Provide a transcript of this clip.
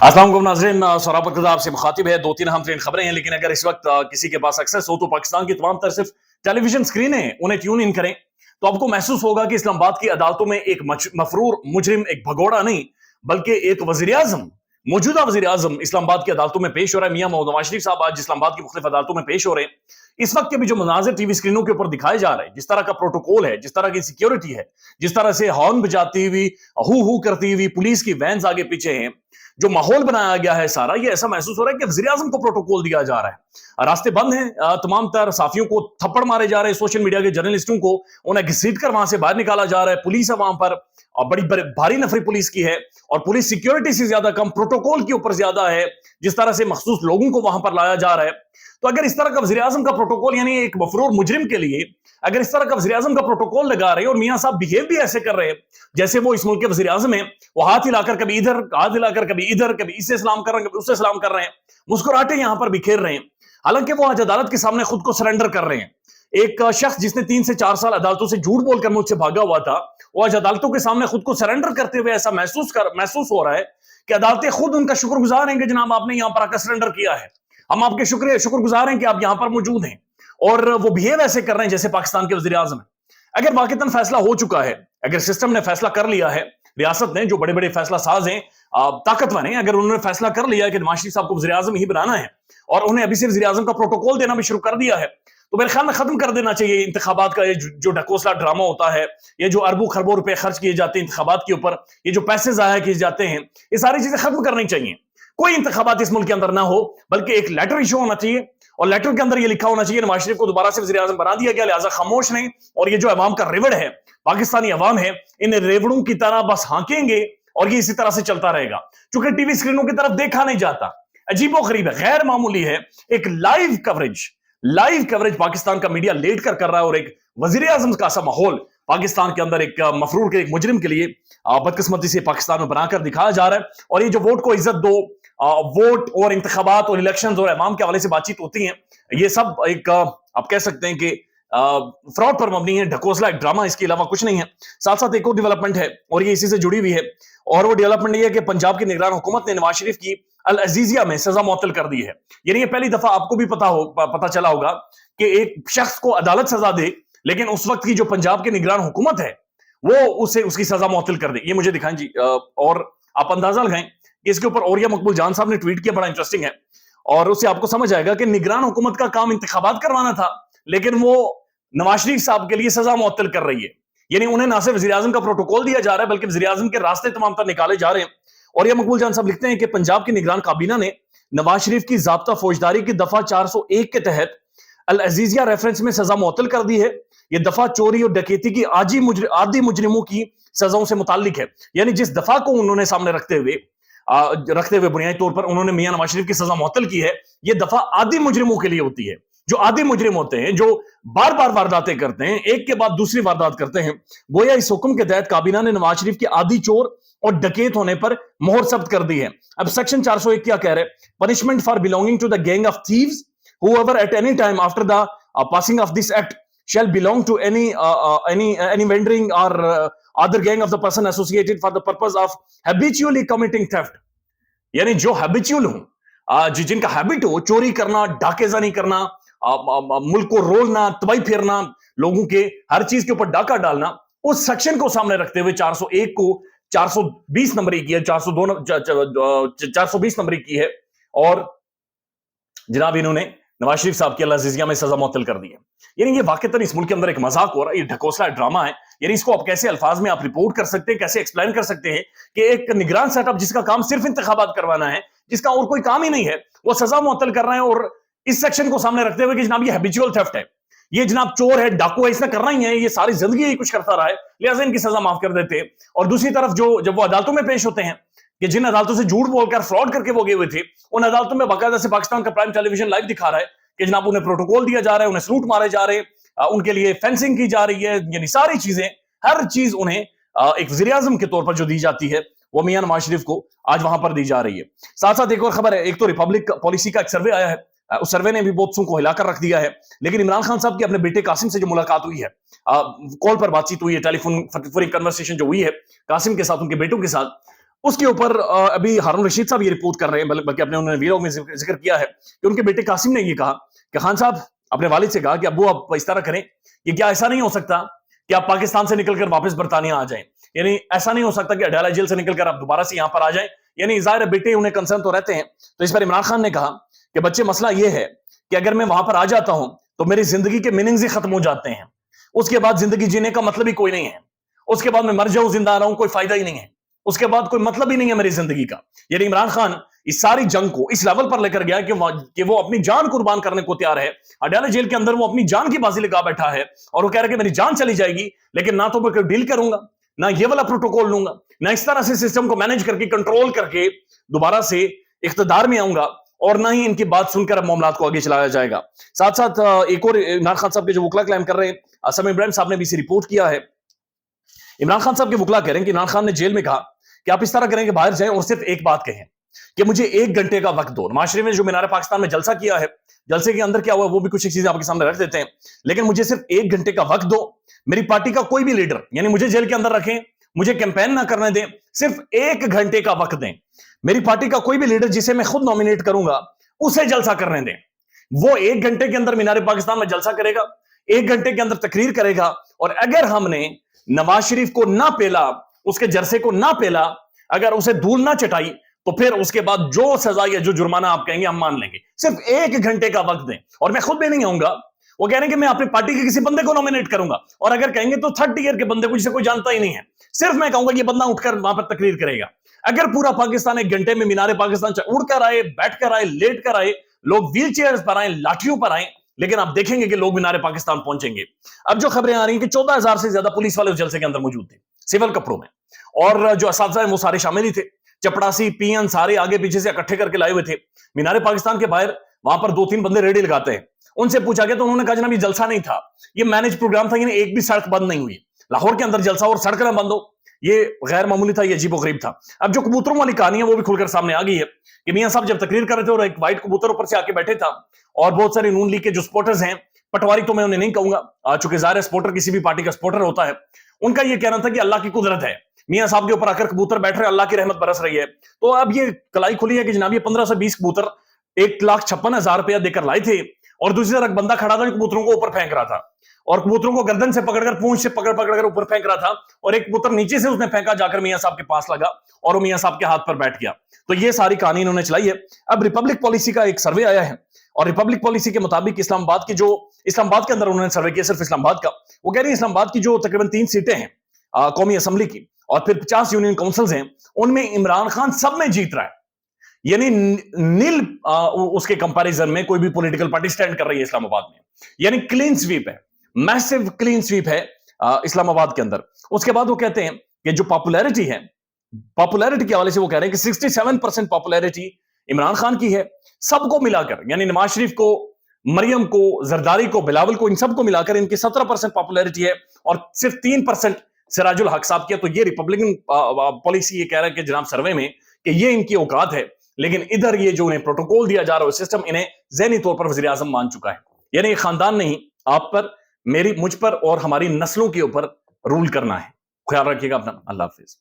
अस्सलाम वालेकुम नाज़रीन, सौरभ अख्तर आपसे मुखातिब है। दो तीन अहम तरीन खबरें हैं, लेकिन अगर इस वक्त किसी के पास एक्सेस हो तो पाकिस्तान की तमाम तर सिर्फ टेलीविजन स्क्रीनें उन्हें ट्यून इन करें तो आपको महसूस होगा कि इस्लामाबाद की अदालतों में एक मफरूर मुजरिम, एक भगोड़ा नहीं बल्कि एक वजीर आजम, मौजूदा वजीर आजम इस्लामाबाद की अदालतों में पेश हो रहा है। मियां नवाज शरीफ साहब आज इस्लामाबाद की मुख्तलिफ अदालतों में पेश हो रहे हैं। इस वक्त के भी जो मनाजिर टीवी स्क्रीनों के ऊपर दिखाए जा रहे हैं, जिस तरह का प्रोटोकॉल है, जिस तरह की सिक्योरिटी है, जिस तरह से हॉर्न बजाती हुई, हू करती हुई पुलिस की वैन्स आगे पीछे हैं, जो माहौल बनाया गया है सारा, ये ऐसा महसूस हो रहा है कि वज़ीर आज़म को प्रोटोकॉल दिया जा रहा है। रास्ते बंद हैं, तमाम तर साफियों को थप्पड़ मारे जा रहे हैं, सोशल मीडिया के जर्नलिस्टों को उन्हें घसीट कर वहां से बाहर निकाला जा रहा है। पुलिस है वहां पर, और बड़ी भारी नफरी पुलिस की है, और पुलिस सिक्योरिटी से ज्यादा कम प्रोटोकॉल के ऊपर ज्यादा है। जिस तरह से मखसूस लोगों को वहां पर लाया जा रहा है, तो अगर इस तरह का वज़ीर आज़म का प्रोटोकॉल, यानी एक मफरूर मुजरिम के लिए अगर इस तरह का वज़ीर आज़म का प्रोटोकॉल लगा रहे हैं और मियां साहब बिहेव भी ऐसे कर रहे हैं जैसे वो इस मुल्क के वज़ीर आज़म है, वो हाथ हिलाकर कभी इधर, हाथ हिलाकर कभी इधर, कभी इससे सलाम कर रहे हैं, कभी उससे सलाम कर रहे हैं, मुस्कुराहटें यहां पर बिखेर रहे हैं। हालांकि वो आज अदालत के सामने खुद को सरेंडर कर रहे हैं। एक शख्स जिसने 3 से 4 साल अदालतों से झूठ बोलकर मुझसे भागा हुआ था, वो आज अदालतों के सामने खुद को सरेंडर करते हुए ऐसा महसूस हो रहा है कि अदालतें खुद उनका शुक्रगुजार हैं कि जनाब आपने यहां पर आकर सरेंडर किया है, हम आपके शुक्रगुजार हैं कि आप यहां पर मौजूद हैं। और वो बिहेव ऐसे कर रहे हैं जैसे पाकिस्तान के वज़ीर आज़म है। अगर वाकईतन फैसला हो चुका है, अगर सिस्टम ने फैसला कर लिया है, रियासत ने, जो बड़े बड़े फैसला साज हैं, ताकतवर हैं, अगर उन्होंने फैसला कर लिया है कि नवाज शरीफ साहब को वज़ीर आज़म ही बनाना है और उन्हें अभी से वज़ीर आज़म का प्रोटोकॉल देना भी शुरू कर दिया है, तो मेरे ख्याल में खत्म कर देना चाहिए इंतखाबात का ये जो ढकोसला ड्रामा होता है, ये जो अरबों खरबों रुपए खर्च किए जाते हैं इंतखाबात के ऊपर, ये जो पैसे जाया किए जाते हैं, ये सारी चीजें खत्म करनी चाहिए। कोई इंतखाबात इस मुल्क के अंदर ना हो, बल्कि एक लेटर इशू होना चाहिए, और लेटर के अंदर ये लिखा होना चाहिए नवाज शरीफ को दोबारा से वज़ीर आज़म बना दिया गया, लिहाजा खामोश नहीं। और ये जो अवाम का रेवड़ है, पाकिस्तानी अवाम है, इन रेवड़ों की तरह बस हाँकेंगे और ये इसी तरह से चलता रहेगा। चूंकि टीवी स्क्रीनों की तरफ देखा नहीं जाता, अजीबो गरीब है, गैर मामूली है। एक लाइव कवरेज पाकिस्तान का मीडिया लेट कर रहा है, और एक वज़ीर आज़म का सा माहौल पाकिस्तान के अंदर एक मफरूर के, एक मुजरिम के लिए बदकिस्मती से पाकिस्तान में बनाकर दिखाया जा रहा है। और ये जो वोट को इज्जत दो, वोट और इंतखाबात और इलेक्शंस और अवाम के हवाले से बातचीत होती है, ये सब एक आप कह सकते हैं कि फ्रॉड पर मबनी है, ढकोसला, एक ड्रामा, इसके अलावा कुछ नहीं है। साथ साथ एक और डेवलपमेंट है, और ये इसी से जुड़ी हुई है, और वो डेवलपमेंट ये है कि पंजाब की निगरान हुकूमत ने नवाज शरीफ की अल अजीजिया में सजा मुअत्तल कर दी है। यानी ये पहली दफा, आपको भी पता चला होगा कि एक शख्स को अदालत सजा दे, लेकिन उस वक्त की जो पंजाब की निगरान हुकूमत है वो उसे उसकी सजा मुअत्तल कर दे। ये मुझे दिखाएं जी, और आप अंदाजा लगाएं कि इसके ऊपर औरिया मकबूल जान साहब ने ट्वीट किया, बड़ा इंटरेस्टिंग है, और उससे आपको समझ आएगा कि निगरान हुकूमत का काम इंतखाबात करवाना था, लेकिन वो नवाज शरीफ साहब के लिए सजा मुअत्तल कर रही है। यानी उन्हें ना सिर्फ वज़ीर आज़म का प्रोटोकॉल दिया जा रहा है, बल्कि वज़ीर आज़म के रास्ते तमाम तर निकाले जा रहे हैं। और ये मकबूल जान साहब लिखते हैं कि पंजाब की निगरान काबीना ने नवाज शरीफ की ज़ाब्ता फौजदारी की दफा 401 के तहत अल अजीजिया रेफरेंस में सजा मुअत्तल कर दी है। ये दफा चोरी और डकैती की आदि मुजरिमों की सजाओं से मुताल्लिक है। यानी जिस दफा को उन्होंने सामने रखते हुए बुनियादी तौर पर उन्होंने मियां नवाज शरीफ की सजा मुअत्तल की है, ये दफा आदि मुजरिमों के लिए होती है। जो आदि मुजरिम होते हैं, जो बार बार वारदातें करते हैं, एक के बाद दूसरी वारदात करते हैं, गोया इस हुक्म के तहत काबीना ने नवाज शरीफ के आदि चोर और डकैत होने पर मोहर जब्त कर दी है। अब सेक्शन 401 क्या कह रहे हैं? Punishment for belonging to the gang of thieves whoever at any time after the passing of this act shall belong to any vending or other gang of the person associated for the purpose of habitually committing theft। यानी जो habitual हो, जिनका habit हो चोरी करना, डाकेजानी करना, मुल्क को रोलना, तबाही फेरना, लोगों के हर चीज के ऊपर डाका डालना, उस सेक्शन को सामने रखते हुए 401 को 420 नंबरी की है, 420 नंबरी की है, और जनाब इन्होंने नवाज शरीफ साहब की अल अजीजिया में सजा मुअत्तल कर दी है। यानी ये वाकईतन इस मुल्क के अंदर एक मजाक हो रहा है, ये ढकोसला ड्रामा है। यानी इसको आप कैसे अल्फाज में आप रिपोर्ट कर सकते हैं, कैसे एक्सप्लेन कर सकते हैं कि एक निगरान सेटअप जिसका काम सिर्फ इंतखाबात करवाना है, जिसका और कोई काम ही नहीं है, वो सजा मुअत्तल कर रहे हैं, और इस सेक्शन को सामने रखते हुए कि जनाब ये हैबिचुअल थेफ्ट है, ये जनाब चोर है, डाकू है, इसने करना ही है, ये सारी जिंदगी ही कुछ करता रहा है, लिहाजा इनकी सजा माफ कर देते। और दूसरी तरफ जब वो अदालतों में पेश होते हैं, कि जिन अदालतों से झूठ बोलकर फ्रॉड करके वो गए हुए थे, उन अदालतों में बाकायदा से पाकिस्तान का प्राइम टेलीविजन लाइव दिखा रहा है कि जनाब उन्हें प्रोटोकॉल दिया जा रहा है, उन्हें सलूट मारे जा रहे हैं, उनके लिए फेंसिंग की जा रही है, यानी सारी चीजें, हर चीज उन्हें एक वज़ीर आज़म के तौर पर जो दी जाती है, वो मियां नवाज शरीफ को आज वहां पर दी जा रही है। साथ साथ एक और खबर है, एक तो रिपब्लिक पॉलिसी का एक सर्वे आया है, उस सर्वे ने भी बहुत सू को हिलाकर रख दिया है, लेकिन इमरान खान साहब की अपने बेटे कासिम से जो मुलाकात हुई है, कॉल पर बातचीत हुई है, टेलीफोन कन्वर्सेशन जो हुई है कासिम के साथ, उनके बेटों के साथ, اس کے اوپر ابھی ہارون رشید صاحب یہ رپورٹ کر رہے ہیں، بلکہ اپنے انہوں نے ویڈیو میں ذکر کیا ہے کہ ان کے بیٹے قاسم نے یہ کہا کہ خان صاحب اپنے والد سے کہا کہ ابو آپ اس طرح کریں کہ کیا ایسا نہیں ہو سکتا کہ آپ پاکستان سے نکل کر واپس برطانیہ آ جائیں، یعنی ایسا نہیں ہو سکتا کہ اڈیالہ جیل سے نکل کر آپ دوبارہ سے یہاں پر آ جائیں، یعنی ظاہر ہے بیٹے انہیں کنسرن تو رہتے ہیں۔ تو اس پر عمران خان نے کہا کہ بچے مسئلہ یہ ہے کہ اگر میں وہاں پر آ جاتا ہوں تو میری زندگی کے میننگز ہی ختم ہو جاتے ہیں، اس کے بعد زندگی جینے کا مطلب ہی کوئی نہیں ہے، اس کے بعد میں مر جاؤں زندہ رہوں کوئی فائدہ ہی نہیں ہے، اس کے بعد کوئی مطلب ہی نہیں ہے میری زندگی کا۔ یعنی عمران خان اس ساری جنگ کو اس لیول پر لے کر گیا کہ وہ اپنی جان قربان کرنے کو تیار ہے۔ اڈیالہ جیل کے اندر وہ اپنی جان کی بازی لگا بیٹھا ہے اور وہ کہہ رہا ہے کہ میری جان چلی جائے گی لیکن نہ تو میں کوئی ڈیل کروں گا، نہ یہ والا پروٹوکول لوں گا، نہ اس طرح سے سسٹم کو مینج کر کے کنٹرول کر کے دوبارہ سے اقتدار میں آؤں گا، اور نہ ہی ان کی بات سن کر اب معاملات کو آگے چلایا جائے گا۔ ساتھ ساتھ ایک اور عمران خان صاحب کے جو وکلا کلیم کر رہے ہیں، سمیع ابراہیم صاحب نے بھی اسے رپورٹ کیا ہے۔ عمران خان صاحب کے وکلا کہہ رہے ہیں کہ عمران خان نے جیل میں کہا کہ آپ اس طرح کریں کہ باہر جائیں اور صرف ایک بات کہیں کہ مجھے 1 گھنٹے کا وقت دو۔ نواز شریف نے جو مینار پاکستان میں جلسہ کیا ہے، جلسے کے اندر کیا ہوا وہ بھی کچھ چیزیں آپ کے سامنے رکھ دیتے ہیں، لیکن مجھے صرف 1 گھنٹے کا وقت دو، میری پارٹی کا کوئی بھی لیڈر یعنی مجھے جیل کے اندر رکھیں، مجھے کیمپین نہ کرنے دیں، صرف 1 گھنٹے کا وقت دیں، میری پارٹی کا کوئی بھی لیڈر جسے میں خود نامینیٹ کروں گا اسے جلسہ کرنے دیں، وہ 1 گھنٹے کے اندر مینار پاکستان میں جلسہ کرے گا، 1 گھنٹے کے اندر تقریر کرے گا، اور اگر ہم نے نواز شریف کو نہ پیلا، اس کے جرسے کو نہ پیلا، اگر اسے دھول نہ چٹائی، تو پھر اس کے بعد جو سزا یا جو جرمانہ آپ کہیں گے ہم مان لیں گے، صرف 1 گھنٹے کا وقت دیں، اور میں خود بھی نہیں آؤں گا۔ وہ کہہ رہے ہیں کہ میں اپنی پارٹی کے کسی بندے کو نامینیٹ کروں گا، اور اگر کہیں گے تو 3rd ٹیئر کے بندے کو جسے کوئی جانتا ہی نہیں ہے، صرف میں کہوں گا یہ بندہ اٹھ کر وہاں پر تقریر کرے گا۔ اگر پورا پاکستان 1 گھنٹے میں مینار پاکستان سے اڑ کر آئے، بیٹھ کر آئے، لیٹ کر آئے، لوگ ویل چیئرز پر آئیں، لاٹھیوں پر آئیں، لیکن آپ دیکھیں گے کہ لوگ مینار پاکستان پہنچیں گے۔ اب جو خبریں آ رہی ہیں کہ 14,000 سے زیادہ پولیس والے اس جلسے کے اندر موجود تھے سول کپڑوں میں، اور جو اساتذہ ہیں وہ سارے شامل ہی تھے، چپڑاسی پین سارے آگے پیچھے سے اکٹھے کر کے لائے ہوئے تھے۔ مینار پاکستان کے باہر وہاں پر 2-3 بندے ریڈی لگاتے ہیں، ان سے پوچھا گیا تو انہوں نے کہا جناب یہ جلسہ نہیں تھا، یہ مینج پروگرام تھا، یعنی ایک بھی سڑک بند نہیں ہوئی، لاہور کے اندر جلسہ اور سڑک نہ بند ہو، یہ غیر معمولی تھا، یہ عجیب و غریب تھا۔ اب جو کبوتروں والی کہانی ہے وہ بھی کھل کر سامنے آ گئی ہے کہ میاں صاحب جب تقریر کر رہے تھے اور ایک وائٹ کبوتر اوپر سے آ کے بیٹھے تھا، اور بہت سارے نون لیگ کے جو سپورٹرز ہیں، پٹواری تو میں انہیں نہیں کہوں گا چونکہ ظاہر سپورٹر کسی بھی پارٹی کا سپورٹر ہوتا ہے، ان کا یہ کہنا تھا کہ اللہ کی قدرت ہے، میاں صاحب کے اوپر آ کر کبوتر بیٹھ رہے، اللہ کی رحمت برس رہی ہے۔ تو اب یہ کلائی کھلی ہے کہ جناب یہ 15 سے 20 کبوتر 1,56,000 روپیہ دے کر لائے تھے، اور دوسری طرف بندہ کھڑا تھا جو کبوتروں کو اوپر پھینک رہا تھا، اور کبوتروں کو گردن سے پکڑ کر پونچھ سے پکڑ کر اوپر پھینک رہا تھا، اور ایک کبوتر نیچے سے اس نے پھینکا جا کر میاں صاحب کے پاس لگا اور وہ میاں صاحب کے ہاتھ پر بیٹھ گیا۔ تو یہ ساری کہانی انہوں نے چلائی ہے۔ اب ریپبلک پالیسی کا ایک سروے آیا ہے، اور ریپبلک پالیسی کے مطابق اسلام آباد کے اندر انہوں نے سروے کیا، صرف اسلام آباد کا، وہ کہہ رہے ہیں اسلام آباد کی جو تقریباً 3 سیٹیں ہیں قومی اسمبلی کی، اور پھر 50 یونین کونسلز ہیں، ان میں عمران خان سب میں جیت رہا ہے، یعنی نیل اس کے کمپیریزن میں کوئی بھی پولیٹیکل پارٹی سٹینڈ کر رہی ہے اسلام آباد میں، یعنی کلین سویپ ہے، میسو کلین سویپ ہے اسلام آباد کے اندر۔ اس کے بعد وہ کہتے ہیں کہ جو پاپولیرٹی ہے، پاپولیرٹی کے حوالے سے وہ کہہ رہے ہیں کہ 67% پاپولیرٹی عمران خان کی ہے، سب کو ملا کر، یعنی نواز شریف کو، مریم کو، زرداری کو، بلاول کو، ان سب کو ملا کر ان کی 17% پاپولیرٹی ہے، اور صرف 3% سراج الحق صاحب کی ہے۔ تو یہ ریپبلکن پالیسی یہ کہہ رہا ہے کہ جناب سروے میں کہ یہ ان کی اوقات ہے، لیکن ادھر یہ جو انہیں پروٹوکول دیا جا رہا ہے سسٹم انہیں ذہنی طور پر وزیر اعظم مان چکا ہے، یعنی خاندان نہیں، آپ پر، مجھ پر اور ہماری نسلوں کے اوپر رول کرنا ہے۔ خیال رکھیے گا اپنا، اللہ حافظ۔